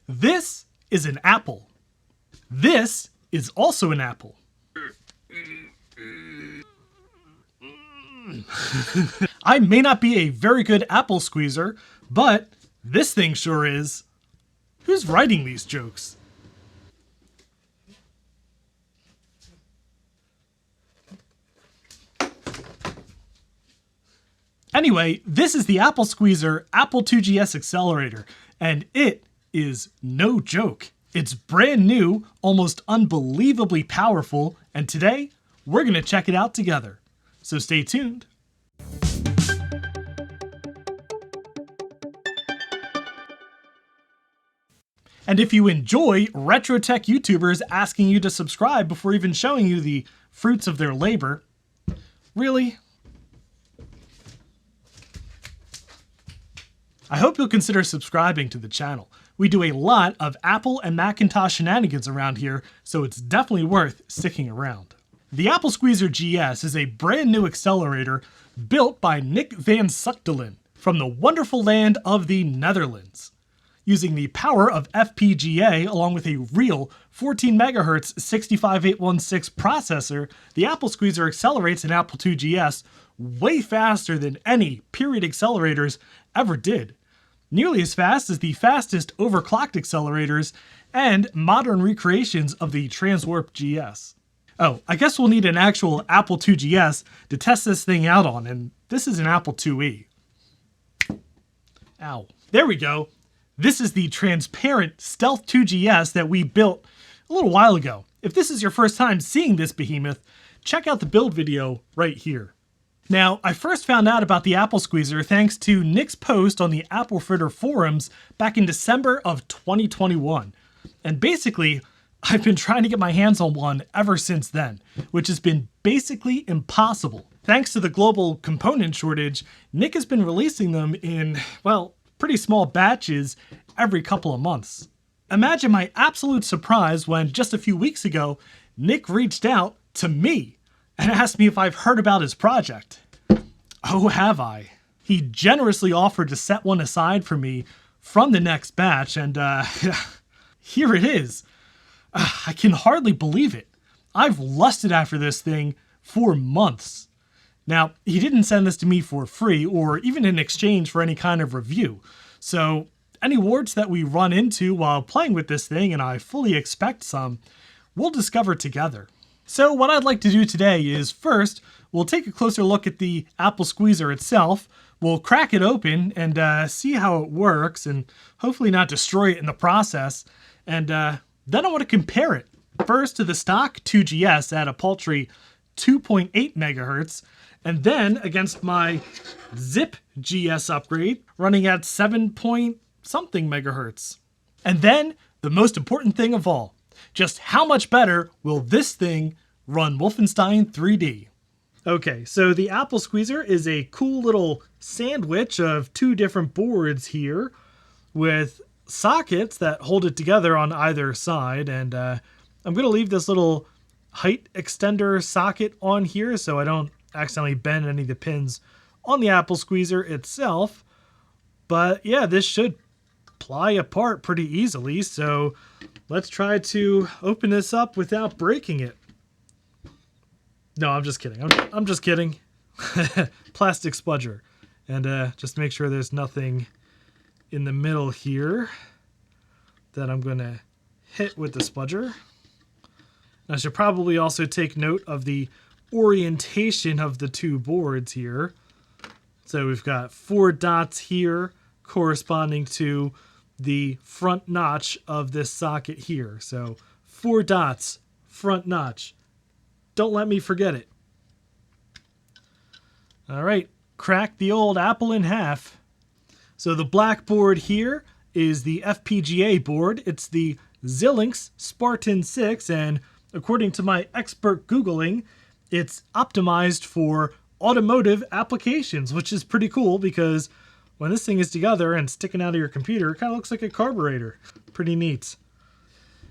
This is an apple. This is also an apple. I may not be a very good apple squeezer, but this thing sure is. Who's writing these jokes? Anyway, this is the AppleSqueezer Apple IIGS Accelerator, and it is no joke. It's brand new, almost unbelievably powerful, and today we're going to check it out together. So stay tuned. And if you enjoy retro tech YouTubers asking you to subscribe before even showing you the fruits of their labor, really? I hope you'll consider subscribing to the channel. We do a lot of Apple and Macintosh shenanigans around here, so it's definitely worth sticking around. The AppleSqueezer GS is a brand new accelerator built by Nick van Zuchtelen from the wonderful land of the Netherlands. Using the power of FPGA along with a real 14 MHz 65816 processor, the AppleSqueezer accelerates an Apple IIGS way faster than any period accelerators ever did. Nearly as fast as the fastest overclocked accelerators and modern recreations of the Transwarp GS. Oh, I guess we'll need an actual Apple IIGS to test this thing out on, and this is an Apple IIe. Ow. There we go. This is the transparent Stealth 2GS that we built a little while ago. If this is your first time seeing this behemoth, check out the build video right here. Now, I first found out about the AppleSqueezer thanks to Nick's post on the Apple Fritter forums back in December of 2021. And basically, I've been trying to get my hands on one ever since then, which has been basically impossible. Thanks to the global component shortage, Nick has been releasing them in, well, pretty small batches every couple of months. Imagine my absolute surprise when just a few weeks ago, Nick reached out to me and asked me if I've heard about his project. Oh, have I? He generously offered to set one aside for me from the next batch, and here it is. I can hardly believe it. I've lusted after this thing for months. Now, he didn't send this to me for free or even in exchange for any kind of review. So any warts that we run into while playing with this thing, and I fully expect some, we'll discover together. So what I'd like to do today is first, we'll take a closer look at the AppleSqueezer itself. We'll crack it open and see how it works and hopefully not destroy it in the process. And then I want to compare it first to the stock 2GS at a paltry 2.8 megahertz, and then against my Zip GS upgrade running at 7-point-something megahertz. And then the most important thing of all, just how much better will this thing run Wolfenstein 3D? Okay, so the AppleSqueezer is a cool little sandwich of two different boards here with sockets that hold it together on either side, and I'm going to leave this little height extender socket on here so I don't accidentally bend any of the pins on the AppleSqueezer itself. But yeah, this should ply apart pretty easily, so let's try to open this up without breaking it. No, I'm just kidding. I'm just kidding. Plastic spudger. And just make sure there's nothing in the middle here that I'm going to hit with the spudger. I should probably also take note of the orientation of the two boards here. So we've got 4 dots here corresponding to the front notch of this socket here. So 4 dots, front notch. Don't let me forget it. All right, crack the old apple in half. So the black board here is the FPGA board. It's the Xilinx Spartan 6, and according to my expert Googling, it's optimized for automotive applications, which is pretty cool because when this thing is together and sticking out of your computer, it kind of looks like a carburetor. Pretty neat.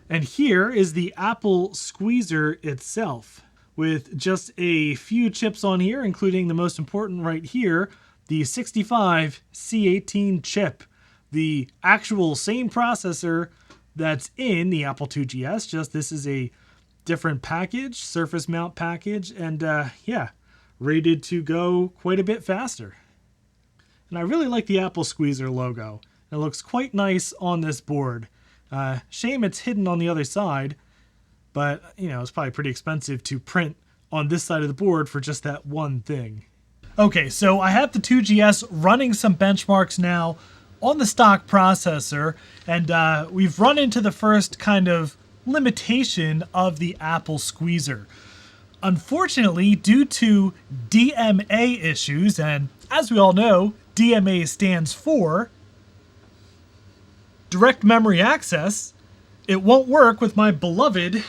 And here is the AppleSqueezer itself with just a few chips on here, including the most important right here, the 65C18 chip, the actual same processor that's in the Apple IIGS, just this is a different package, surface mount package, and yeah, rated to go quite a bit faster. And I really like the AppleSqueezer logo. It looks quite nice on this board. Shame it's hidden on the other side, but you know, it's probably pretty expensive to print on this side of the board for just that one thing. Okay, so I have the 2GS running some benchmarks now on the stock processor, and we've run into the first kind of limitation of the AppleSqueezer. Unfortunately, due to DMA issues, and as we all know, DMA stands for Direct Memory Access, it won't work with my beloved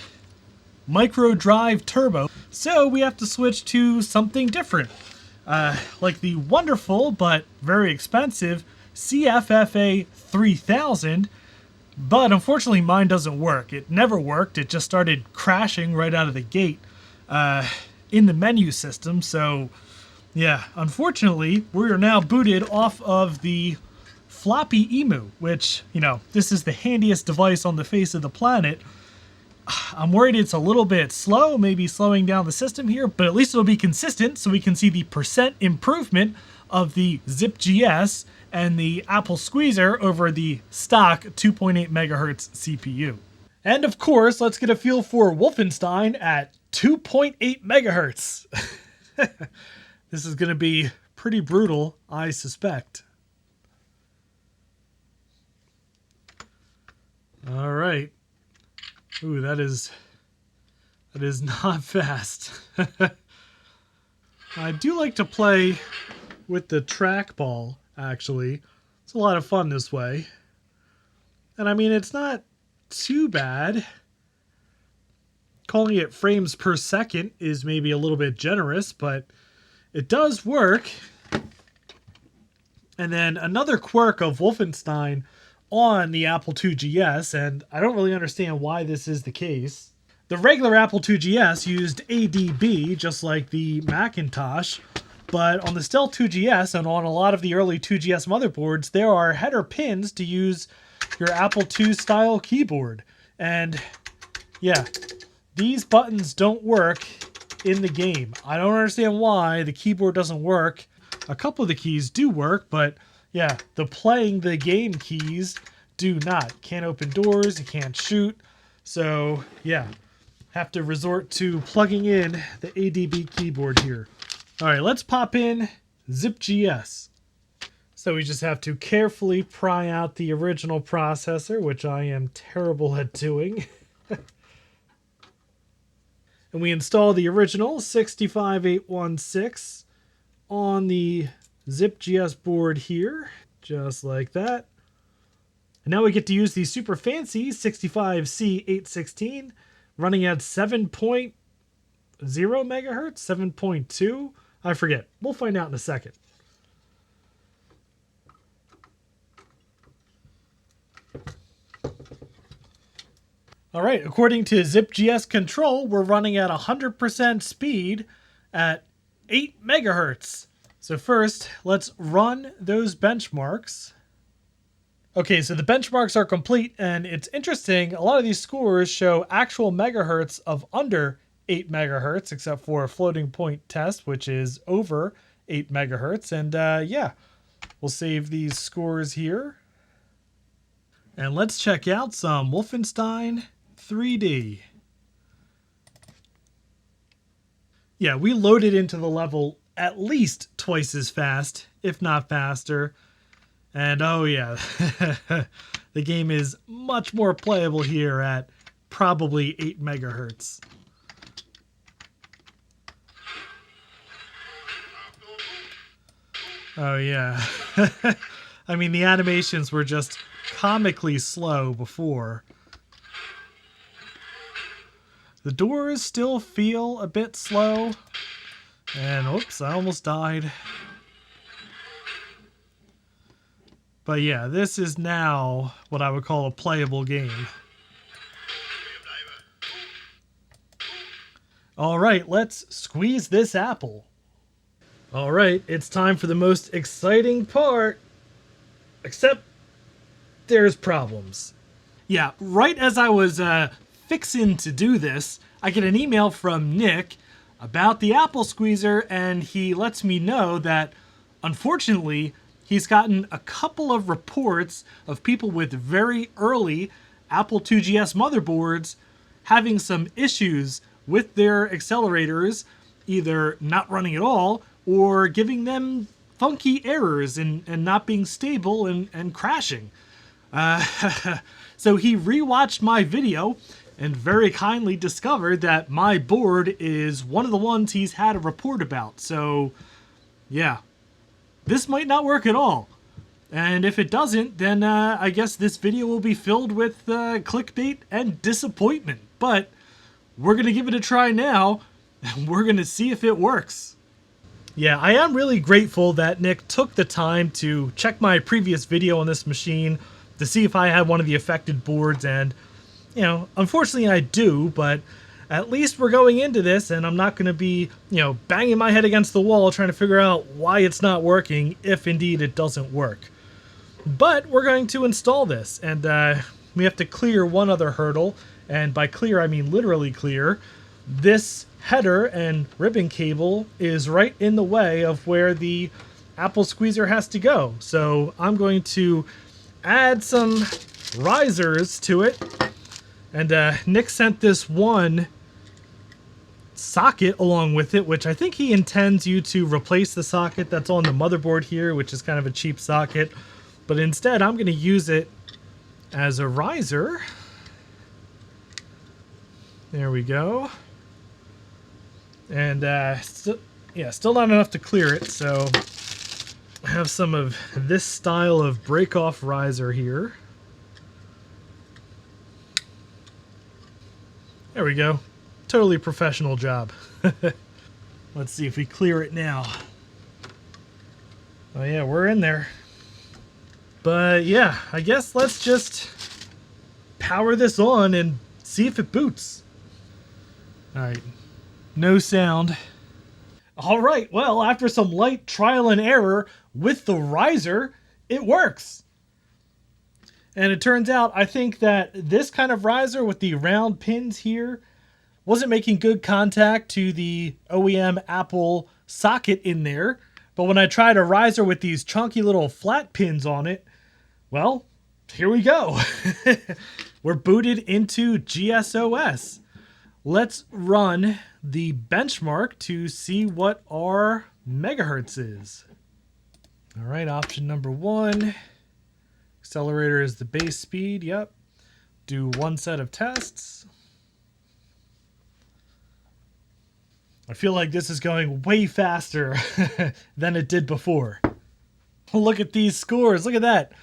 Micro Drive Turbo, so we have to switch to something different. Like the wonderful but very expensive CFFA 3000, but unfortunately mine doesn't work. It never worked. It just started crashing right out of the gate in the menu system. So yeah, unfortunately, we are now booted off of the floppy emu, which, you know, this is the handiest device on the face of the planet. I'm worried it's a little bit slow, maybe slowing down the system here, but at least it'll be consistent so we can see the percent improvement of the ZipGS and the AppleSqueezer over the stock 2.8 megahertz CPU. And of course, let's get a feel for Wolfenstein at 2.8 megahertz. This is going to be pretty brutal, I suspect. All right. Ooh, that is not fast. I do like to play with the trackball, actually. It's a lot of fun this way. And I mean, it's not too bad. Calling it frames per second is maybe a little bit generous, but it does work. And then another quirk of Wolfenstein on the Apple IIGS, and I don't really understand why this is the case. The regular Apple IIGS used ADB, just like the Macintosh, but on the Stealth 2GS and on a lot of the early 2GS motherboards, there are header pins to use your Apple II style keyboard. And yeah, these buttons don't work in the game. I don't understand why the keyboard doesn't work. A couple of the keys do work, but yeah, the playing the game keys do not. Can't open doors, you can't shoot. So yeah, have to resort to plugging in the ADB keyboard here. All right, let's pop in ZipGS. So we just have to carefully pry out the original processor, which I am terrible at doing. And we install the original 65816 on the ZipGS board here, just like that. And now we get to use the super fancy 65C816 running at 7.0 megahertz, 7.2. I forget. We'll find out in a second. All right, according to ZipGS Control, we're running at 100% speed at 8 megahertz. So first, let's run those benchmarks. Okay, so the benchmarks are complete, and it's interesting, a lot of these scores show actual megahertz of under 8 megahertz, except for a floating point test, which is over 8 megahertz. And yeah, we'll save these scores here. And let's check out some Wolfenstein 3D. Yeah, we loaded into the level at least twice as fast, if not faster. And oh yeah, the game is much more playable here at probably 8 megahertz. Oh yeah. I mean, the animations were just comically slow before. The doors still feel a bit slow. And oops, I almost died. But yeah, this is now what I would call a playable game. All right, let's squeeze this apple. All right, it's time for the most exciting part. Except there's problems. Yeah, right as I was fixing to do this, I get an email from Nick about the AppleSqueezer, and he lets me know that, unfortunately, he's gotten a couple of reports of people with very early Apple IIGS motherboards having some issues with their accelerators, either not running at all or giving them funky errors and not being stable and crashing. So he rewatched my video and very kindly discovered that my board is one of the ones he's had a report about. So yeah, this might not work at all. And if it doesn't, then I guess this video will be filled with clickbait and disappointment. But we're going to give it a try now, and we're going to see if it works. Yeah, I am really grateful that Nick took the time to check my previous video on this machine to see if I had one of the affected boards, and, you know, unfortunately I do, but at least we're going into this, and I'm not going to be, you know, banging my head against the wall trying to figure out why it's not working, if indeed it doesn't work. But we're going to install this, and we have to clear one other hurdle, and by clear I mean literally clear. This header and ribbon cable is right in the way of where the AppleSqueezer has to go. So I'm going to add some risers to it. And Nick sent this one socket along with it, which I think he intends you to replace the socket that's on the motherboard here, which is kind of a cheap socket. But instead, I'm going to use it as a riser. There we go. And still not enough to clear it, so I have some of this style of break-off riser here. There we go. Totally professional job. Let's see if we clear it now. Oh yeah, we're in there. But yeah, I guess let's just power this on and see if it boots. Alright, no sound. Alright, well, after some light trial and error with the riser, it works. And it turns out, I think that this kind of riser with the round pins here wasn't making good contact to the OEM Apple socket in there. But when I tried a riser with these chunky little flat pins on it, well, here we go. We're booted into GSOS. Let's run the benchmark to see what our megahertz is. All right, option number 1. Accelerator is the base speed, yep. Do one set of tests. I feel like this is going way faster than it did before. Look at these scores, look at that.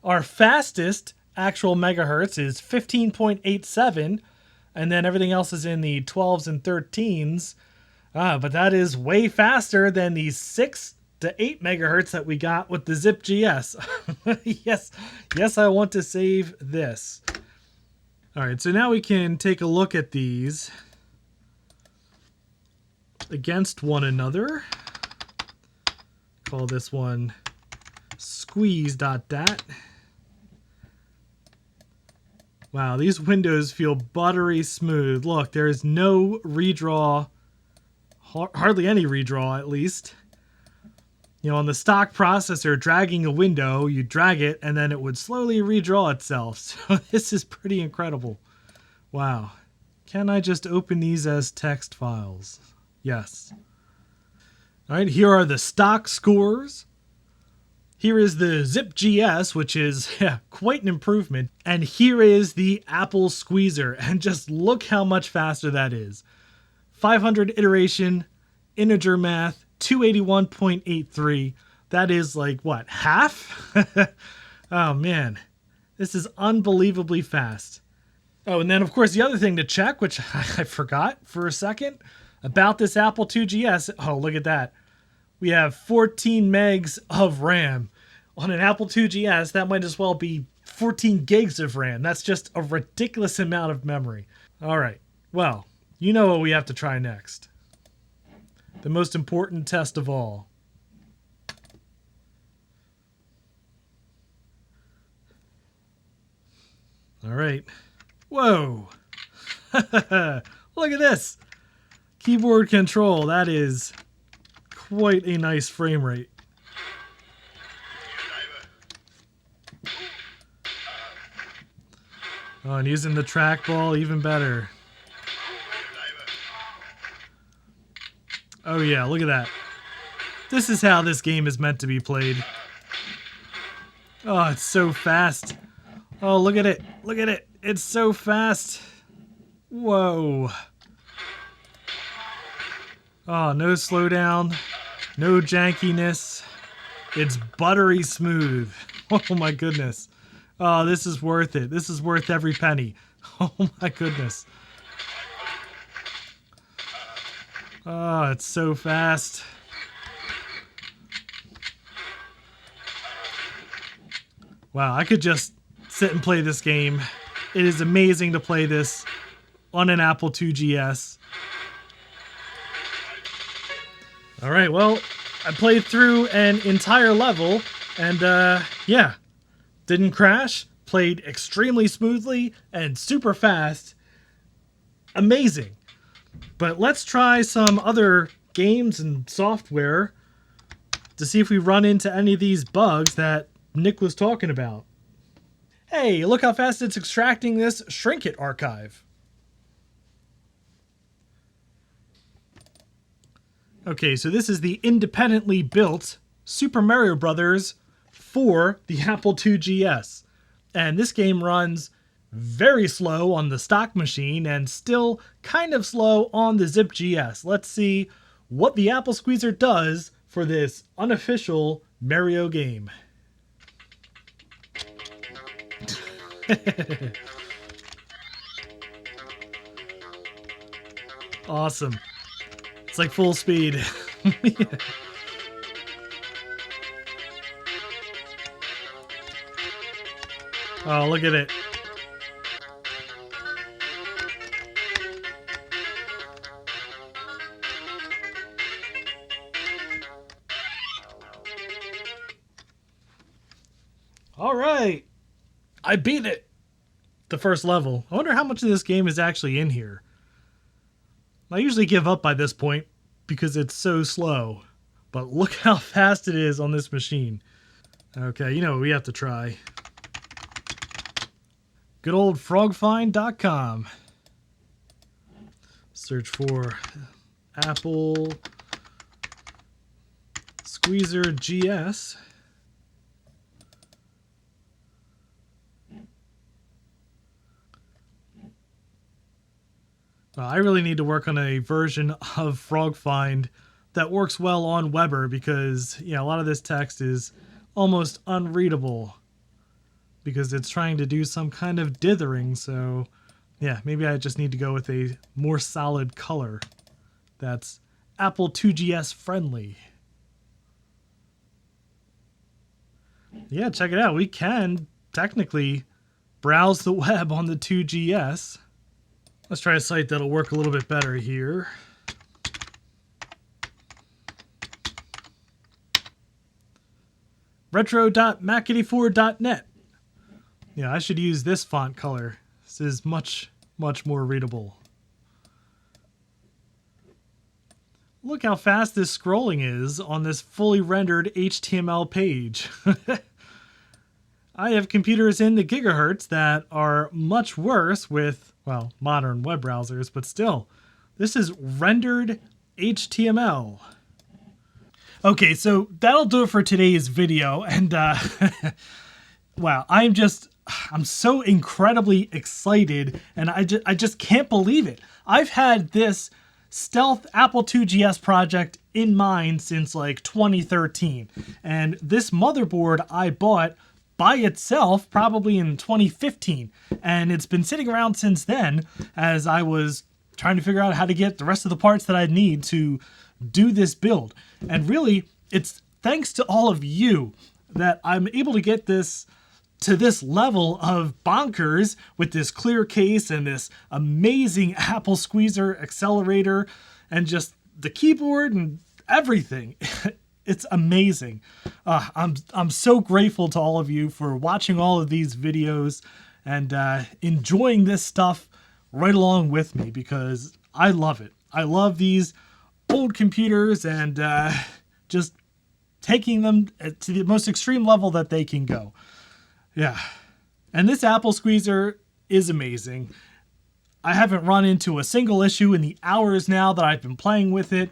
Our fastest actual megahertz is 15.87, and then everything else is in the 12s and 13s. But that is way faster than the 6 to 8 megahertz that we got with the ZipGS. Yes, I want to save this. All right, so now we can take a look at these against one another. Call this one squeeze.dat. Wow, these windows feel buttery smooth. Look, there is no redraw, hardly any redraw at least. You know, on the stock processor, dragging a window, you drag it and then it would slowly redraw itself. So this is pretty incredible. Wow. Can I just open these as text files? Yes. All right, here are the stock scores. Here is the ZipGS, which is quite an improvement. And here is the AppleSqueezer. And just look how much faster that is. 500 iteration, integer math, 281.83. That is like, what, half? Oh, man. This is unbelievably fast. Oh, and then, of course, the other thing to check, which I forgot for a second, about this Apple IIGS. Oh, look at that. We have 14 megs of RAM. On an Apple IIGS, that might as well be 14 gigs of RAM. That's just a ridiculous amount of memory. All right. Well, you know what we have to try next. The most important test of all. All right. Whoa. Look at this. Keyboard control. That is quite a nice frame rate. Oh, and using the trackball, even better. Oh yeah, look at that. This is how this game is meant to be played. Oh, it's so fast. Oh, look at it. Look at it. It's so fast. Whoa. Oh, no slowdown. No jankiness. It's buttery smooth. Oh my goodness. Oh, this is worth it. This is worth every penny. Oh my goodness. Oh, it's so fast. Wow, I could just sit and play this game. It is amazing to play this on an Apple IIGS. All right, well, I played through an entire level and yeah, didn't crash, played extremely smoothly and super fast. Amazing. But let's try some other games and software to see if we run into any of these bugs that Nick was talking about. Hey, look how fast it's extracting this Shrink It archive. Okay, so this is the independently built Super Mario Brothers for the Apple IIGS. And this game runs very slow on the stock machine and still kind of slow on the ZipGS. Let's see what the AppleSqueezer does for this unofficial Mario game. Awesome. It's like full speed. Yeah. Oh, look at it. All right. I beat it. The first level. I wonder how much of this game is actually in here. I usually give up by this point because it's so slow. But look how fast it is on this machine. Okay, you know what we have to try. Good old frogfind.com. Search for Apple IIGS GS. I really need to work on a version of FrogFind that works well on Weber because, yeah, a lot of this text is almost unreadable because it's trying to do some kind of dithering. So, yeah, maybe I just need to go with a more solid color that's Apple IIGS friendly. Yeah, check it out. We can technically browse the web on the 2GS. Let's try a site that'll work a little bit better here. retro.mac84.net. Yeah, I should use this font color. This is much more readable. Look how fast this scrolling is on this fully rendered HTML page. I have computers in the gigahertz that are much worse with, well, modern web browsers, but still, this is rendered HTML. Okay, so that'll do it for today's video, and wow, I'm so incredibly excited, and I just can't believe it. I've had this stealth Apple IIGS project in mind since like 2013, and this motherboard I bought by itself probably in 2015, and it's been sitting around since then as I was trying to figure out how to get the rest of the parts that I need to do this build. And really, it's thanks to all of you that I'm able to get this to this level of bonkers with this clear case and this amazing AppleSqueezer accelerator and just the keyboard and everything. It's amazing. I'm so grateful to all of you for watching all of these videos and enjoying this stuff right along with me because I love it. I love these old computers and just taking them to the most extreme level that they can go. Yeah. And this AppleSqueezer is amazing. I haven't run into a single issue in the hours now that I've been playing with it.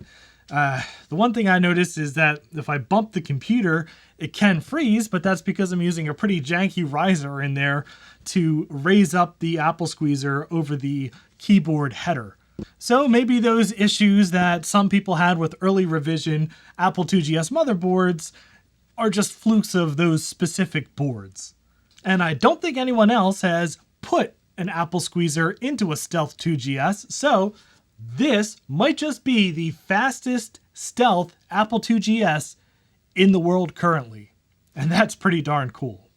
The one thing I noticed is that if I bump the computer, it can freeze, but that's because I'm using a pretty janky riser in there to raise up the AppleSqueezer over the keyboard header. So maybe those issues that some people had with early revision Apple IIGS motherboards are just flukes of those specific boards. And I don't think anyone else has put an AppleSqueezer into a Stealth 2GS, so this might just be the fastest stealth Apple IIGS in the world currently. And that's pretty darn cool.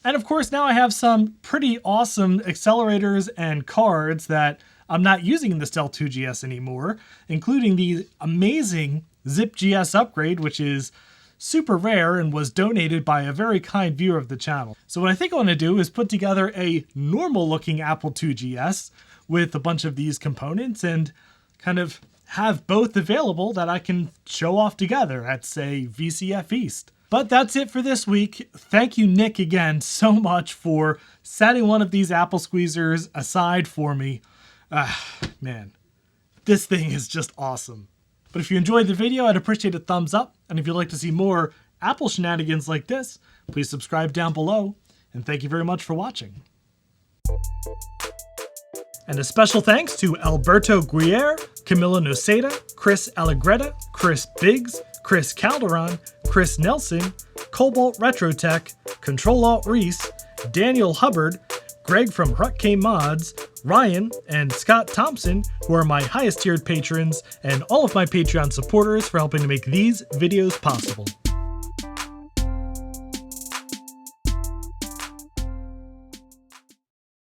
And of course, now I have some pretty awesome accelerators and cards that I'm not using in the Stealth 2GS anymore, including the amazing ZipGS upgrade, which is super rare and was donated by a very kind viewer of the channel. So what I think I want to do is put together a normal looking Apple IIGS with a bunch of these components and kind of have both available that I can show off together at, say, VCF East. But that's it for this week. Thank you, Nick, again so much for setting one of these AppleSqueezers aside for me. Man, this thing is just awesome. But if you enjoyed the video, I'd appreciate a thumbs up. And if you'd like to see more Apple shenanigans like this, please subscribe down below. And thank you very much for watching. And a special thanks to Alberto Guerre, Camila Noceda, Chris Allegretta, Chris Biggs, Chris Calderon, Chris Nelson, Cobalt Retrotech, Control-Alt-Reese, Daniel Hubbard, Greg from Hrutkay Mods, Ryan, and Scott Thompson, who are my highest tiered patrons, and all of my Patreon supporters for helping to make these videos possible.